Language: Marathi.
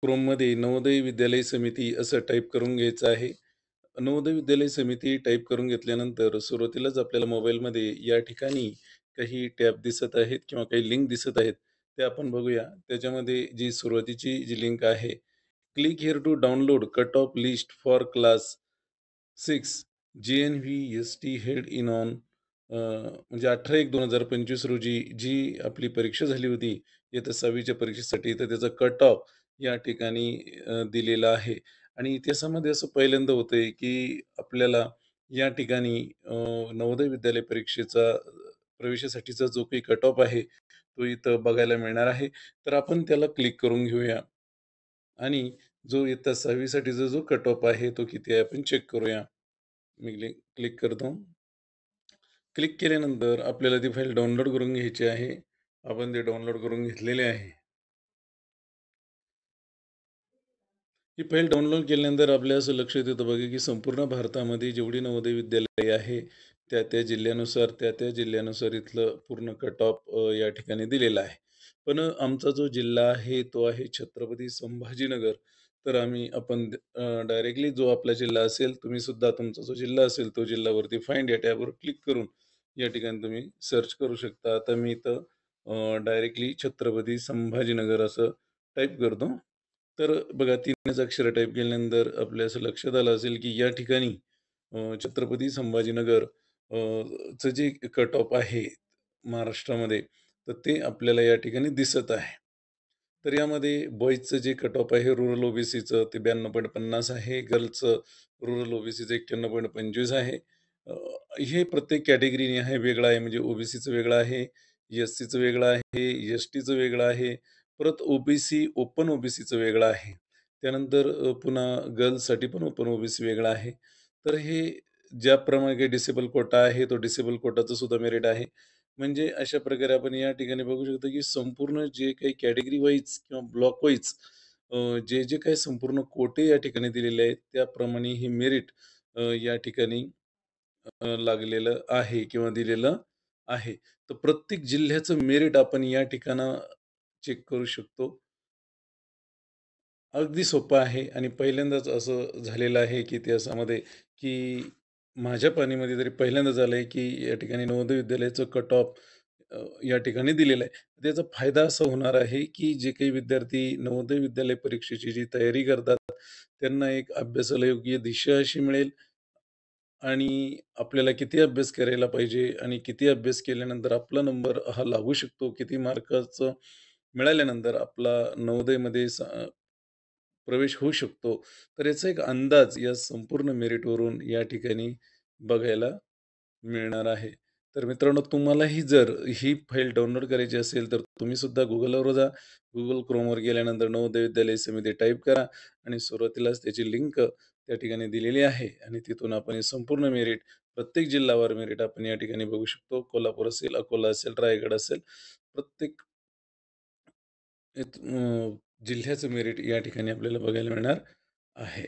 Chromeमध्ये नवोदय विद्यालय समिती असं टाइप करून घ्यायचं आहे. नवोदय विद्यालय समिती टाइप करून घेतल्यानंतर सुरुवातीलाच आपल्याला मोबाईलमध्ये या ठिकाणी काही टॅब दिसत आहेत किंवा काही लिंक दिसत आहेत. ते आपण बघूया. त्याच्यामध्ये जी सुरुवातीची जी लिंक आहे, click here to download cut off list for class 6 GNVST head in on म्हणजे 18/1/2025 रोजी जी आपली परीक्षा झाली होती, इयत्ता 6वीच्या परीक्षेसाठी, तर त्याचा कट ऑफ या ठिकाणी दिलेला आहे. आणि इतिहासामध्ये असं पहिल्यांदा होतंय, की आपल्याला या ठिकाणी नवोदय विद्यालय परीक्षेचा प्रवेशासाठीचा जो काही कट ऑफ आहे, तो इथं बघायला मिळणार आहे. तर आपण त्याला क्लिक करून घेऊया आणि जो इयत्ता 6वी साठीचा जो कट ऑफ आहे, तो किती आहे आपण चेक करूया. मी क्लिक करतो. क्लिक केल्यानंतर आपल्याला ती फाईल डाउनलोड करून घ्यायची आहे. आपण ते डाउनलोड करून घेतलेले आहे. ही फाईल डाउनलोड केल्यानंतर आपल्या असं लक्षात येतं बघा, की संपूर्ण भारतामध्ये जेवढी नवोदय विद्यालय आहे, त्या-त्या जिल्ह्यानुसार, त्या-त्या जिल्ह्यानुसार इथलं पूर्ण कट ऑफ या ठिकाणी दिलेला आहे. पण आमचा जो जिल्हा आहे, तो आहे छत्रपती संभाजीनगर. तर आपण डायरेक्टली जो आपला जिल्हा असेल, तुम्ही सुद्धा तुमचा जो जिल्हा असेल, तो जिल्हावरती फाइंड या टॅबवर क्लिक करून या ठिकाणी तुम्ही सर्च करू शकता. आता मी इथं डायरेक्टली छत्रपती संभाजीनगर असं टाइप करतो. तर बघा 3च अक्षरं टाइप केल्यानंतर आपल्या असं लक्षात आलं असेल, की या ठिकाणी छत्रपती संभाजीनगर चं जे कट ऑफ आहे महाराष्ट्रामध्ये, तर ते आपल्याला या ठिकाणी दिसत आहे. तर यामध्ये बॉईजचं जे कट ऑफ आहे रुरल ओ-बी-सीचं ते 92.50 आहे. गर्ल्सचं रुरल ओ-बी-सीचं 91.25 आहे. अ, हे प्रत्येक कॅटेगरीने आहे वेगळं आहे. म्हणजे ओ-बी-सीचं वेगळं आहे, एस-सीचं वेगळं आहे, एस-टीचं वेगळं आहे. परत ओ-बी-सी, ओपन ओ-बी-सीचं वेगळं आहे. त्यानंतर पुन्हा गर्ल्ससाठी पण ओपन ओ-बी-सी वेगळा आहे. तर हे ज्याप्रमाणे काही डिसेबल कोटा आहे, तो डिसेबल कोटाचं सुद्धा मेरिट आहे. म्हणजे अशा प्रकारे आपण या ठिकाणी बघू शकतो, की संपूर्ण जे काही कॅटेगरी वाईज किंवा ब्लॉक वाईज जे काही संपूर्ण कोटे या ठिकाणी दिलेले आहेत, त्याप्रमाणे हे मेरिट या ठिकाणी लागलेलं आहे किंवा दिलेलं आहे. तर प्रत्येक जिल्ह्याचं मेरिट आपण या ठिकाणं चेक करू शकतो. अगदी सोपं आहे आणि पहिल्यांदाच असं झालेलं आहे, की इतिहासामध्ये, की माझ्या पाणीमध्ये तरी पहिल्यांदा झालंय, की या ठिकाणी नवोदय विद्यालयाचं कट ऑफ या ठिकाणी दिलेलं आहे. त्याचा फायदा असा होणार आहे, की जे काही विद्यार्थी नवोदय विद्यालय परीक्षेची जी तयारी करतात, त्यांना एक अभ्यासाला योग्य दिशा अशी मिळेल आणि आपल्याला किती अभ्यास करायला पाहिजे आणि किती अभ्यास केल्यानंतर आपला नंबर हा लागू शकतो, किती मार्काचं मिळाल्यानंतर आपला नवोदयमध्ये प्रवेश होऊ शकतो. तर याचा एक अंदाज या संपूर्ण मेरिटवरून या ठिकाणी बघायला मिळणार आहे. तर मित्रांनो, तुम्हालाही जर ही फाईल डाउनलोड करायची असेल, तर तुम्ही सुद्धा Googleवर जा. Google Chromeवर गेल्यानंतर नवोदय विद्यालय समिती टाइप करा आणि सुरुवातीलाच त्याची लिंक त्या ठिकाणी दिलेली आहे आणि तिथून आपण हे संपूर्ण मेरिट, प्रत्येक जिल्हावार मेरिट आपण या ठिकाणी बघू शकतो. कोल्हापूर असेल, अकोला असेल, रायगड असेल, प्रत्येक जिल्ह्याचं मेरिट या ठिकाणी आपल्याला बघायला मिळणार आहे.